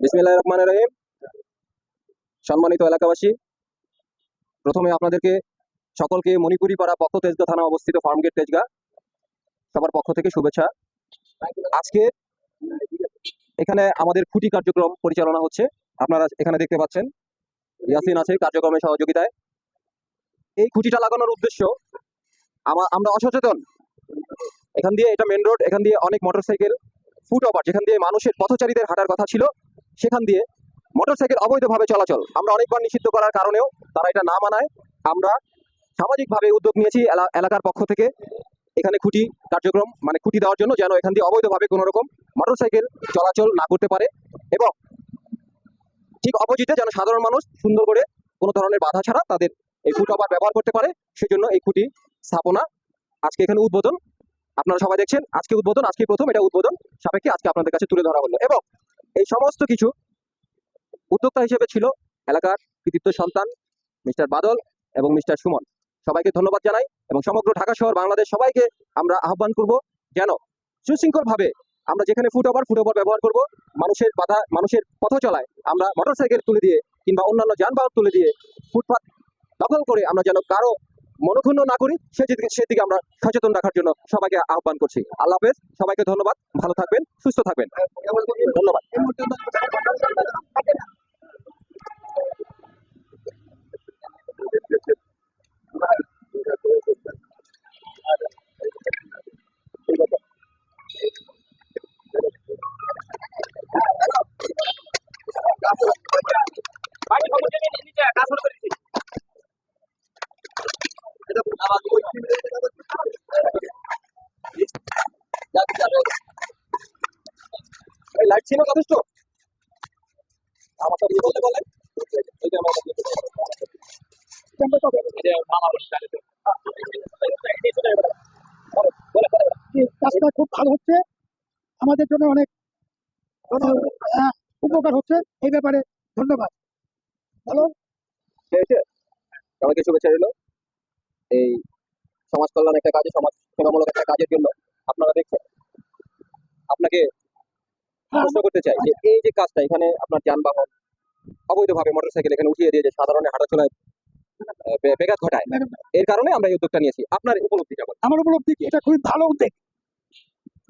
বিসমিল্লাহির রহমানির রহিম। সম্মানিত এলাকাবাসী, প্রথমে আপনাদেরকে সকলকে মণিপুরি পাড়া পক্ষ তেজগাঁ থানা অবস্থিত ফার্মগেট তেজগাঁ সবার পক্ষ থেকে শুভেচ্ছা। আজকে এখানে আমাদের খুঁটি কার্যক্রম পরিচালনা হচ্ছে। আপনারা এখানে দেখতে পাচ্ছেন ইয়াসিন আছে কার্যক্রমের সহযোগিতায়। এই খুঁটিটা লাগানোর উদ্দেশ্য, আমরা অসচেতন, এখান দিয়ে, এটা মেন রোড, এখান দিয়ে অনেক মোটরসাইকেল ফুট ওভার, যেখান দিয়ে মানুষের পথচারীদের হাঁটার কথা ছিল, সেখান দিয়ে মোটরসাইকেল অবৈধভাবে চলাচল আমরা অনেকবার নিষিদ্ধ করার কারণেও তারা এটা না মানায় আমরা সামাজিকভাবে উদ্যোগ নিয়েছি এলাকার পক্ষ থেকে এখানে খুঁটি কার্যক্রম, মানে খুঁটি দেওয়ার জন্য, যেন এখান দিয়ে অবৈধভাবে কোনো রকম মোটরসাইকেল চলাচল না করতে পারে এবং ঠিক অপোজিটে যেন সাধারণ মানুষ সুন্দর করে কোনো ধরনের বাধা ছাড়া তাদের এই ফুট ওভার ব্যবহার করতে পারে। সেজন্য এই খুঁটি স্থাপনা আজকে এখানে উদ্বোধন, আপনারা সবাই দেখছেন। আজকে উদ্বোধন, আজকে প্রথম এটা উদ্বোধন সাপেক্ষে আজকে আপনাদের কাছে তুলে ধরা হলো। এবং এই সমস্ত কিছু উদ্যোক্তা হিসেবে ছিল এলাকার কৃতিত্ব সন্তান মিস্টার বাদল এবং মিস্টার সুমন। সবাইকে ধন্যবাদ জানাই এবং সমগ্র ঢাকা শহর, বাংলাদেশ সবাইকে আমরা আহ্বান করব যেন সুশৃঙ্খলভাবে আমরা যেখানে ফুট ওভার ব্যবহার করব, মানুষের বাধা, মানুষের পথ চলায় আমরা মোটরসাইকেল তুলে দিয়ে কিংবা অন্যান্য যানবাহন তুলে দিয়ে ফুটপাত দখল করে আমরা যেন কারো মনক্ষুণ্ণ না করি, সেদিকে আমরা সচেতন রাখার জন্য সবাইকে আহ্বান করছি। আল্লাহ হাফেজ, সবাইকে ধন্যবাদ, ভালো থাকবেন, সুস্থ থাকবেন, ধন্যবাদ। লাইট ছিল যথেষ্ট, আমার সাথে বলতে বলেন। কাজটা খুব ভালো হচ্ছে, আমাদের জন্য অনেক উপকার হচ্ছে। এই ব্যাপারে ধন্যবাদ। ভালো, সবাইকে শুভেচ্ছা রইল। এই সমাজ কল্যাণ একটা কাজে, সমাজ সেবামূলক একটা কাজের জন্য আপনারা দেখছেন, আপনাকে প্রশ্ন করতে চাই যে এই যে কাজটা, এখানে আপনার যানবাহন অবৈধভাবে মোটরসাইকেল এখানে উঠিয়ে দিয়ে যে সাধারণ হাঁটাচলায় ব্যাঘাত ঘটায়, এর কারণে আমরা এই উদ্যোগটা নিয়েছি। আপনার উপলব্ধি কেমন? আমার উপলব্ধি এটা খুবই ভালো উদ্যোগ,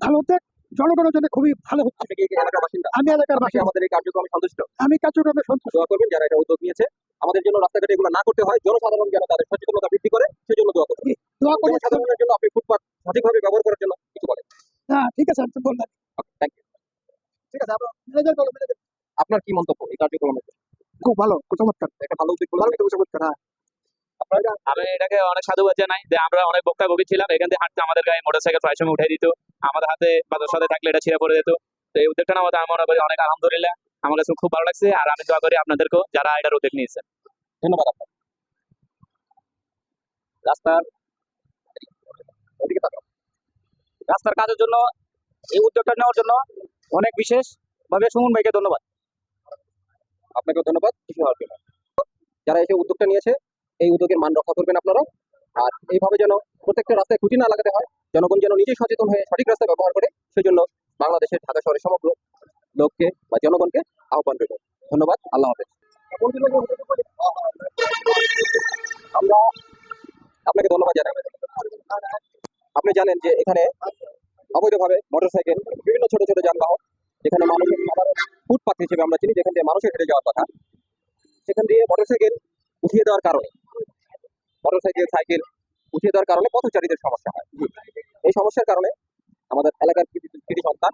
ভালো উদ্যোগ, জনগণের জন্য খুবই ভালো হচ্ছে। আপনি কি এলাকার বাসিন্দা? আমি এলাকার আপনি কি বাসিন্দা, আমাদের এই কার্যক্রমে সন্তুষ্ট? আমি কার্যক্রমে সন্তুষ্ট। দোয়া করবেন যারা এটা উদ্যোগ নিয়েছে, আমাদের জন্য রাস্তাঘাটে এগুলো না করতে হয়, জনসাধারণ যেন তাদের সচেতনতা বৃদ্ধি করে সেজন্য দোয়া করবেন। দোয়া করি সাধারণের জন্য আপনি ফুটপাত সঠিকভাবে ব্যবহার করার জন্য কিছু বলেন। হ্যাঁ, ঠিক আছে, আপনি বললেন, থ্যাংক ইউ। ঠিক আছে। ম্যানেজার বলো, ম্যানেজার। আপনার কি মন্তব্য এই কার্যক্রমের? খুব ভালো, চমৎকার, একটা ভালো উদ্যোগ, ভালো একটা চমৎকার। হ্যাঁ, আমি এটাকে অনেক সাধুবাদ জানাই যে আমরা অনেক বক্তাবগি ছিলাম, এখান থেকে হাঁটতে আমাদের গায়ে মোটরসাইকেল প্রায় সময় উঠে দিত, আমাদের হাতে বা তোর সাথে থাকলে এটা ছিঁড়ে পড়ে যেত। তো এই উদ্যোগটা আমাদের আমি মনে করি অনেক আলহামদুলিল্লাহ, আমার কাছে খুব ভালো লাগছে। আর আমি দোয়া করি আপনাদেরকেও যারা এটার উদ্যোগ নিয়েছেন। ধন্যবাদ আপনার। রাস্তার ওদিকে তাকাও। রাস্তার কাজের জন্য এই উদ্যোগটা নেওয়ার জন্য অনেক বিশেষ ভাবে সুমন ভাইকে ধন্যবাদ। আপনাকেও ধন্যবাদ খুশি হওয়ার জন্য। যারা এসে উদ্যোগটা নিয়েছে, এই উদ্যোগের মান রক্ষা করবেন আপনারা। আর এইভাবে যেন প্রত্যেকটা রাস্তায় খুঁটি না লাগাতে হয়, জনগণ যেন নিজে সচেতন হয়ে সঠিক রাস্তা ব্যবহার করে, সেজন্য বাংলাদেশের ঢাকা শহরের সমগ্র লোককে বা জনগণকে আহ্বান রইল। ধন্যবাদ, আল্লাহ হাফেজ। আমরা আপনাকে ধন্যবাদ জানাই। আপনি জানেন যে এখানে অবৈধভাবে মোটরসাইকেল, বিভিন্ন ছোট ছোট যানবাহন, যেখানে মানুষের সাধারণ ফুটপাথ হিসেবে আমরা চিনি, যেখান দিয়ে মানুষের হেঁটে যাওয়ার কথা, সেখান দিয়ে মোটরসাইকেল উঠিয়ে দেওয়ার কারণে, মোটরসাইকেল সাইকেল উঠিয়ে দেওয়ার কারণে পথচারীদের সমস্যা হয়। এই সমস্যার কারণে আমাদের এলাকার কৃতি সন্তান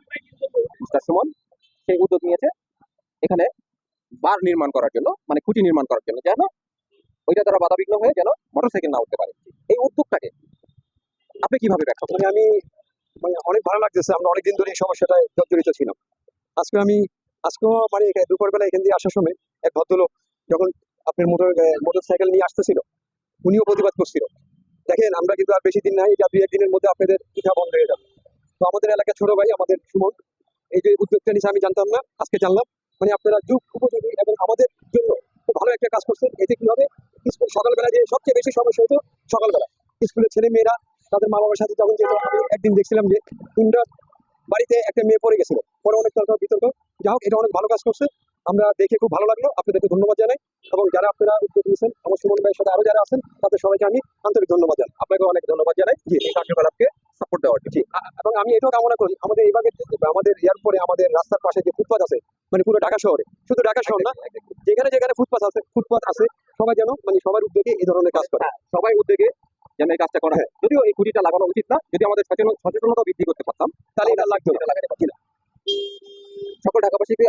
মিস্টার সুমন সেই উদ্যোগ নিয়েছে এখানে বার নির্মাণ করার জন্য, মানে খুঁটি নির্মাণ করার জন্য, যেন ওইটা দ্বারা বাধাবিঘ্ন হয়ে যেন মোটরসাইকেল না উঠতে পারে। এই উদ্যোগটাকে আপনি কিভাবে ব্যাখ্যা করেন? আমি অনেক ভালো লাগতেছে। আমরা অনেকদিন ধরে এই সমস্যাটায় জর্জরিত ছিলাম। আজকেও মানে দুপুরবেলা এখান দিয়ে আসার সময় এক ভদ্রলোক যখন আপনার মোটরসাইকেল নিয়ে আসতেছিল, উনিও প্রতিবাদ করছিল। দেখেন, আমরা কিন্তু আর বেশি দিন নাই, এটা 2-1 দিনের মধ্যে আপনাদের পিঠা বন্ধ হয়ে যাবে। তো আমাদের এলাকার ছোট ভাই আমাদের সুমন এই যে উদ্যোগটা নিয়েছে, আমি জানতাম না, আজকে জানলাম। মানে আপনারা যুগ উপযোগী এবং আমাদের জন্য খুব ভালো একটা কাজ করছেন। এতে কি হবে, স্কুল সকালবেলা যে সবচেয়ে বেশি সমস্যা হতো, সকালবেলা স্কুলের ছেলে মেয়েরা তাদের মা বাবার সাথে যখন যেত, আমি একদিন দেখছিলাম যে 3টা বাড়িতে একটা মেয়ে পড়ে গেছিল, পরে অনেক তর্ক বিতর্ক, যাই হোক, এটা অনেক ভালো কাজ করছে, আমরা দেখে খুব ভালো লাগলো, আপনাদেরকে ধন্যবাদ জানাই। এবং যারা আপনারা উদ্যোগ নিয়েছেন, আমার সুমন ভাইয়ের সাথে আরো যারা আছেন, তাদের সবাইকে আমি আন্তরিক ধন্যবাদ জানাই। আপনাকে অনেক ধন্যবাদ জানাই জি। এই কার্যকলাপকে সাপোর্ট দেওয়ার জন্য। এবং আমি এটাও কামনা করি, আমাদের এইভাবে আমাদের ইয়ার পরে আমাদের রাস্তার পাশে যে ফুটপাথ আছে, মানে পুরো ঢাকা শহরে, শুধু ঢাকা শহর না, যেখানে যেখানে ফুটপাথ আছে সবাই যেন মানে সবার উদ্যোগে এই ধরনের কাজ করে। সবাই উদ্যোগে যেন এই কাজটা করা হয়। যদিও এই খুঁটিটা লাগানো উচিত না, যদি আমাদের সচেতনতা বৃদ্ধি করতে পারতাম তাহলে এটা লাগবে না। এটা লাগাতে পারছি না। সকল ঢাকাবাসীকে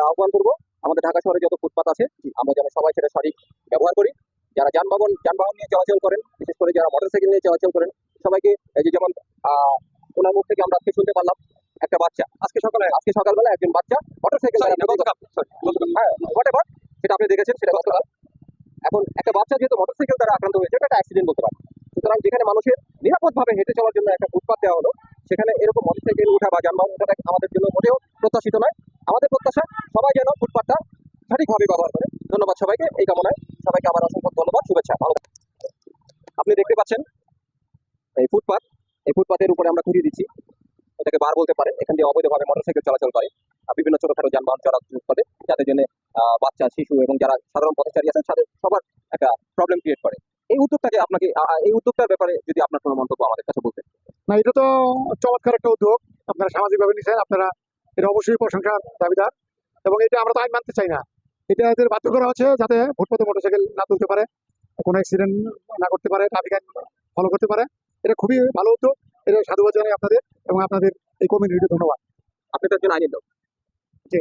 আহ্বান করবো, আমাদের ঢাকা শহরে যত ফুটপাত আছে আমরা যেন সবাই সেটা সঠিক ব্যবহার করি। যারা যানবাহন নিয়ে চলাচল করেন, বিশেষ করে যারা মোটরসাইকেল নিয়ে চলাচল করেন, সবাইকে এই যে যেমন ওনার মুখ থেকে আমরা আজকে শুনতে পারলাম, একটা বাচ্চা আজকে সকালবেলা একজন বাচ্চা মোটরসাইকেল সেটা আপনি দেখেছেন, সেটা গতকাল। এখন একটা বাচ্চা যেহেতু মোটরসাইকেল দ্বারা আক্রান্ত হয়েছে, এটা একটা অ্যাক্সিডেন্ট বলতে পারে। সুতরাং যেখানে মানুষের নিরাপদভাবে হেঁটে চলার জন্য একটা ফুটপাত দেওয়া হলো, সেখানে এরকম মোটরসাইকেল উঠা বা যানবাহন উঠাটা আমাদের জন্য মোটেও প্রত্যাশিত নয়। আমাদের প্রত্যাশা সবাই যেন ফুটপাতটা সঠিকভাবে ব্যবহার করে। ধন্যবাদ সবাইকে, এই কামনায় সবাইকে আবার অসংখ্য ধন্যবাদ, শুভেচ্ছা, ভালো থাকবেন। আপনি দেখতে পাচ্ছেন এই ফুটপাতের উপরে আমরা খুঁড়িয়ে দিচ্ছি, এটাকে বার বলতে পারে। এখান দিয়ে অবৈধভাবে মোটরসাইকেল চলাচল করে, বিভিন্ন ছোটখাটো যানবাহন চলাচল করে, যাতে জন্য বাচ্চা, শিশু এবং যারা সাধারণ পথচারী আছেন তাদের সবার একটা প্রবলেম ক্রিয়েট করে। এই উদ্যোগটাকে আপনাকে এই উদ্যোগটার ব্যাপারে যদি আপনার কোনো মন্তব্য আমাদের কাছে বলতেন। না, এটা তো চমৎকার একটা উদ্যোগ আপনারা সামাজিকভাবে নিচ্ছেন, আপনারা এটা অবশ্যই প্রশংসার দাবিদার। এবং এটা আমরা তো আইন মানতে চাই না, এটা এদের বাধ্য করা হচ্ছে যাতে ফুটপাতে মোটরসাইকেল না তুলতে পারে, কোনো অ্যাক্সিডেন্ট না করতে পারে, ট্রাফিক আইন ফলো করতে পারে। এটা খুবই ভালো উদ্যোগ, এটা সাধুবাদ জানাই আপনাদের এবং আপনাদের এই কমিউনিটিকে ধন্যবাদ। আপনি তো একজন আইনের লোক। জি।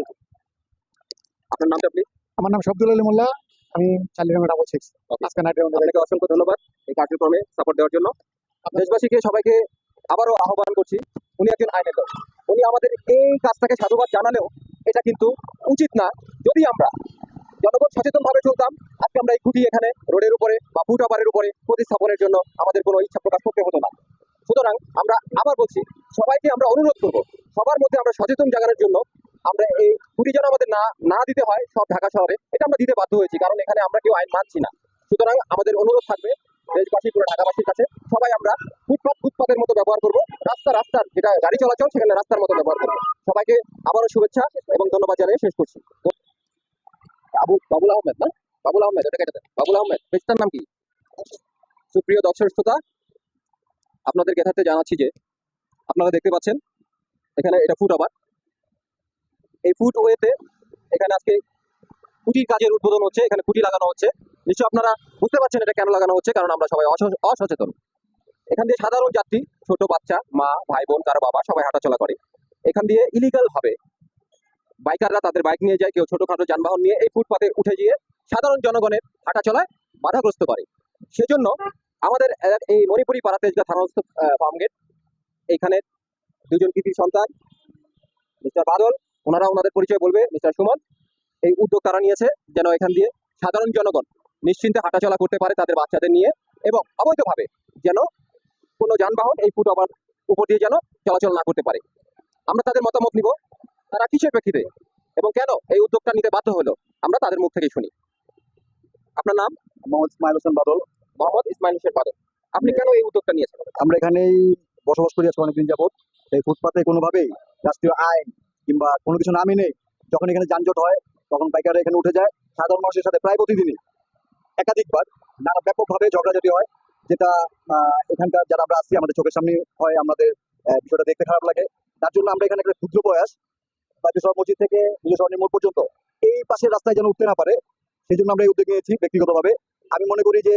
আপনার নামটা প্লিজ। আমার নাম শব্দুল আলী মোল্লা, আমি 4 আজকে নাইট রাউন্ডে। আপনাকে অসংখ্য ধন্যবাদ এই কার্যক্রমে সাপোর্ট দেওয়ার জন্য। দেশবাসীকে সবাইকে আবারও আহ্বান করছি, উনি একজন আইনের লোক, উনি আমাদের এই কাজটাকে সাধুবাদ জানালেও এটা কিন্তু উচিত না। যদি আমরা জনগণ সচেতন ভাবে চলতাম, আজকে আমরা এই খুঁটি এখানে রোডের উপরে বা ফুট ওভারের উপরে প্রতিস্থাপনের জন্য আমাদের কোনো ইচ্ছা প্রকাশ করতে হতো না। সুতরাং আমরা আবার বলছি, সবাইকে আমরা অনুরোধ করবো, সবার মধ্যে আমরা সচেতন জাগানোর জন্য আমরা এই খুঁটি যেন আমাদের না দিতে হয় সব ঢাকা শহরে, এটা আমরা দিতে বাধ্য হয়েছি, কারণ এখানে আমরা কেউ আইন মানছি না। সুতরাং আমাদের অনুরোধ থাকবে দেশবাসী, পুরো ঢাকাবাসীর কাছে, সবাই আমরা ফুটপাতের মতো ব্যবহার করবো, রাস্তার যেটা গাড়ি চলাচল সেখানে রাস্তার মতো ব্যবহার করবো। সবাইকে আবারও শুভেচ্ছা এবং ধন্যবাদ জানিয়ে শেষ করছি। বাবুল আহমেদ না? বাবুল আহমেদ, এটা কেটে দেন। বাবুল আহমেদ, পেজটার নাম কি? সুপ্রিয় দর্শক শ্রোতা, আপনাদের যথার্থে জানাচ্ছি যে আপনারা দেখতে পাচ্ছেন এখানে এটা ফুট ওভার। এই ফুটওয়েতে এখানে আজকে খুঁটির কাজের উদ্বোধন হচ্ছে, এখানে খুঁটি লাগানো হচ্ছে। নিশ্চয়ই আপনারা বুঝতে পারছেন এটা কেন লাগানো হচ্ছে, কারণ আমরা সবাই অসচেতন। এখান দিয়ে সাধারণ যাত্রী, ছোট বাচ্চা, মা, ভাই বোন, কারো বাবা, সবাই হাঁটাচলা করে। এখান দিয়ে ইলিগাল ভাবে বাইকাররা তাদের বাইক নিয়ে যায়, কেউ ছোটখাটো যানবাহন নিয়ে এই ফুটপাতে উঠে গিয়ে সাধারণ জনগণের হাঁটাচলায় বাধাগ্রস্ত করে। সেজন্য আমাদের এই মণিপুরি পাড়া তেজগাঁ থানাস্থ ফার্মগেট, এইখানে দুজন কৃতি সন্তান, মিস্টার বাদল, ওনাদের পরিচয় বলবে, মিস্টার সুমন, এই উদ্যোগ তারা নিয়েছে যেন এখান দিয়ে সাধারণ জনগণ নিশ্চিন্তে হাঁটাচলা করতে পারে তাদের বাচ্চাদের নিয়ে, এবং অবৈধভাবে যেন কোনো যানবাহন এই ফুট ওভার উপর দিয়ে যেন চলাচল না করতে পারে। আমরা তাদের মতামত নিব, তারা কিসের প্রেক্ষিতে এবং কেন এই উদ্যোগটা নিতে বাধ্য হলো, আমরা তাদের মুখ থেকে শুনি। আপনার নাম? মোহাম্মদ ইসমাইল হোসেন বাদল। মোহাম্মদ ইসমাইল হোসেন বাদল, আপনি কেন এই উদ্যোগটা নিয়েছেন? আমরা এখানেই বসবাস করি আছি অনেকদিন যাবত। এই ফুটপাতে কোনোভাবেই রাষ্ট্রীয় আইন কিংবা কোনো কিছু না মেনে যখন এখানে যানজট হয়, তখন বাইকাররা এখানে উঠে যায়। সাধারণ মানুষের সাথে প্রায় প্রতিদিনই একাধিকবার নানা ব্যাপকভাবে ঝগড়াঝাটি হয়, যেটা এখানকার যারা আমরা আসছি আমাদের চোখের সামনে হয়, আমাদের বিষয়টা দেখতে খারাপ লাগে। তার জন্য আমরা এখানে একটা ক্ষুদ্র প্রয়াস, বাগেশ্বর মসজিদ থেকে নীলেশ্বর মোড় পর্যন্ত এই পাশের রাস্তায় যেন উঠতে না পারে, সেই জন্য আমরা এই উদ্যোগ নিয়েছি ব্যক্তিগতভাবে। আমি মনে করি যে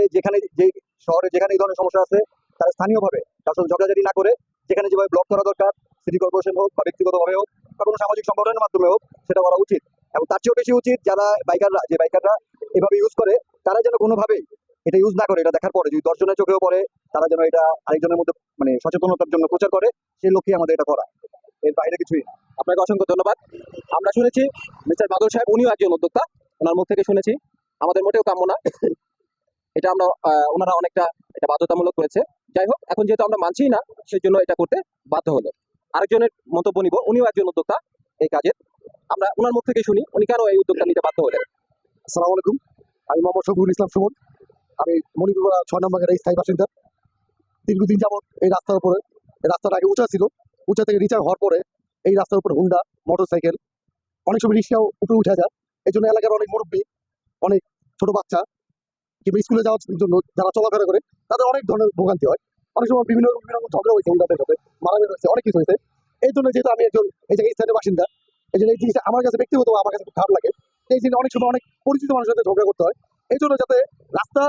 যে শহরে যেখানে এই ধরনের সমস্যা আছে, তারা স্থানীয়ভাবে তার সাথে ঝগড়াঝাটি না করে যেখানে যেভাবে ব্লক করা দরকার, সিটি কর্পোরেশন হোক বা ব্যক্তিগতভাবে হোক বা কোনো সামাজিক সংগঠনের মাধ্যমে হোক, সেটা করা উচিত। এবং তার চেয়েও বেশি উচিত যারা বাইকাররা এভাবে ইউজ করে, তারা যেন কোনোভাবেই এটা ইউজ না করে। এটা দেখার পরে যদি 10 জনের চোখেও পড়ে, তারা যেন এটা আরেকজনের মধ্যে মানে সচেতনতার জন্য প্রচার করে, সেই লক্ষ্যে আমাদের এটা করা, এর বাইরে কিছুই না। আপনাকে অসংখ্য ধন্যবাদ। আমরা শুনেছি মিস্টার বাদল সাহেব উনিও একজন উদ্যোক্তা, ওনার মুখ থেকে শুনেছি, আমাদের মোটেও কাম্য না এটা। আমরা ওনারা অনেকটা এটা বাধ্যতামূলক করেছে। যাই হোক, এখন যেহেতু আমরা মানছি না, সেই জন্য এটা করতে বাধ্য হলো। আরেকজনের মন্তব্য নিব, উনিও একজন উদ্যোক্তা এই কাজের, আমরা ওনার মুখ থেকে শুনি উনি কেন এই উদ্যোগটা নিতে বাধ্য হলেন। আসসালামু আলাইকুম, আমি মোহাম্মদ শফিউল ইসলাম সুমন। আমি মণিপুর 6 নম্বরের এই স্থায়ী বাসিন্দা। দীর্ঘদিন যাবত এই রাস্তার উপরে, এই রাস্তাটা আগে উঁচা ছিল, উঁচা থেকে নিচা হওয়ার পরে এই রাস্তার উপর হুন্ডা মোটরসাইকেল অনেক সময় রিক্সাও উপরে উঠে যায়। এই জন্য এলাকার অনেক মুরব্বী, অনেক ছোট বাচ্চা কিংবা স্কুলে যাওয়ার জন্য যারা চলাফেরা করে তাদের অনেক ধরনের ভোগান্তি হয়। অনেক সময় বিভিন্ন বিভিন্ন রকম ঝগড়া হয়েছে উন্নতের সাথে, মারামারি হয়েছে, অনেক কিছু হয়েছে। এই জন্য যেহেতু আমি একজন এই জায়গায় স্থানীয় বাসিন্দা, এই জন্য এই জিনিসটা আমার কাছে ব্যক্তিগত আমার কাছে খুব খারাপ লাগে। এই জন্য অনেক সময় অনেক পরিচিত মানুষের সাথে ঝগড়া করতে হয়। এই জন্য যাতে রাস্তা,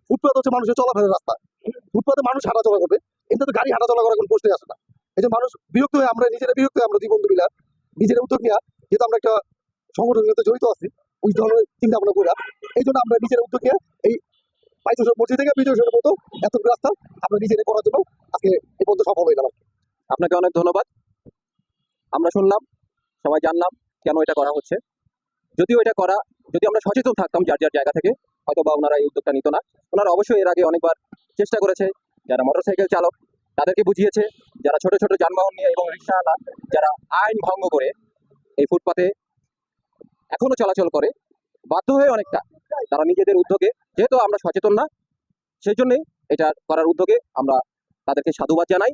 ফুটপাত হচ্ছে মানুষের চলাফেরার রাস্তা, ফুটপাতে মানুষ হাঁটাচলা করবে, কিন্তু তো গাড়ি হাঁটাচলা করার কোনো প্রশ্নই আসে না। এই যে মানুষ বিরক্ত হয়ে আমরা নিজেরা বিরক্ত হয়ে আমরা দুই বন্ধু মিলা নিজেরা উদ্যোগ নেওয়া, যেহেতু আমরা একটা সংগঠনের সাথে জড়িত আছি ওই ধরনের চিন্তা ভাবনা করে, এই জন্য আমরা নিজেরা উদ্যোগ নিয়ে এই পাইতেশ্বর মসজিদ থেকে বিজয়েশ্বরের মতো এত রাস্তা আমরা নিজেরা করার জন্য আজকে এই পর্যন্ত সফল হইলাম। আপনাকে অনেক ধন্যবাদ। আমরা শুনলাম, সবাই জানলাম কেন এটা করা হচ্ছে। যদিও এটা করা, যদি আমরা সচেতন থাকতাম যার যার জায়গা থেকে, হয়তো বা ওনারা এই উদ্যোগটা নিত না। ওনারা অবশ্যই এর আগে অনেকবার চেষ্টা করেছে, যারা মোটরসাইকেল চালক তাদেরকে বুঝিয়েছে, যারা ছোট ছোট যানবাহন নিয়ে এবং রিক্সাওয়ালা যারা আইন ভঙ্গ করে এই ফুটপাতে এখনো চলাচল করে, বাধ্য হয়ে অনেকটা তারা নিজেদের উদ্যোগে, যেহেতু আমরা সচেতন না সেই জন্যই এটা করার উদ্যোগে আমরা তাদেরকে সাধুবাদ জানাই।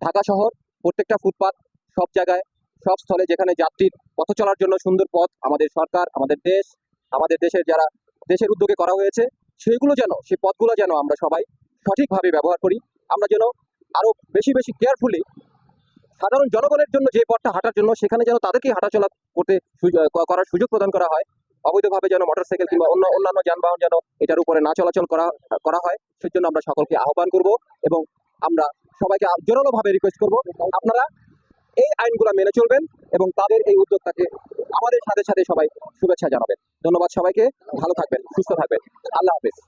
ঢাকা শহর প্রত্যেকটা ফুটপাত, সব জায়গায়, সব স্থলে যেখানে যাত্রীর পথ চলার জন্য সুন্দর পথ আমাদের সরকার, আমাদের দেশ, আমাদের দেশের যারা দেশের উদ্যোগে করা হয়েছে, সেগুলো যেন, সেই পথগুলো যেন আমরা সবাই সঠিকভাবে ব্যবহার করি। আমরা যেন আরো বেশি বেশি কেয়ারফুলি সাধারণ জনগণের জন্য যে পথটা হাঁটার জন্য, সেখানে যেন তাদেরকে হাঁটাচলা করতে করার সুযোগ প্রদান করা হয়। অবৈধভাবে যেন মোটরসাইকেল কিংবা অন্যান্য যানবাহন যেন এটার উপরে না চলাচল করা হয়, সেজন্য আমরা সকলকে আহ্বান করব এবং আমরা সবাইকে জোরালোভাবে রিকোয়েস্ট করব, আপনারা এই আইনগুলো মেনে চলবেন এবং তাদের এই উদ্যোগটাকে আমাদের সাথে সাথে সবাই শুভেচ্ছা জানাবেন। ধন্যবাদ সবাইকে, ভালো থাকবেন, সুস্থ থাকবেন, আল্লাহ হাফেজ।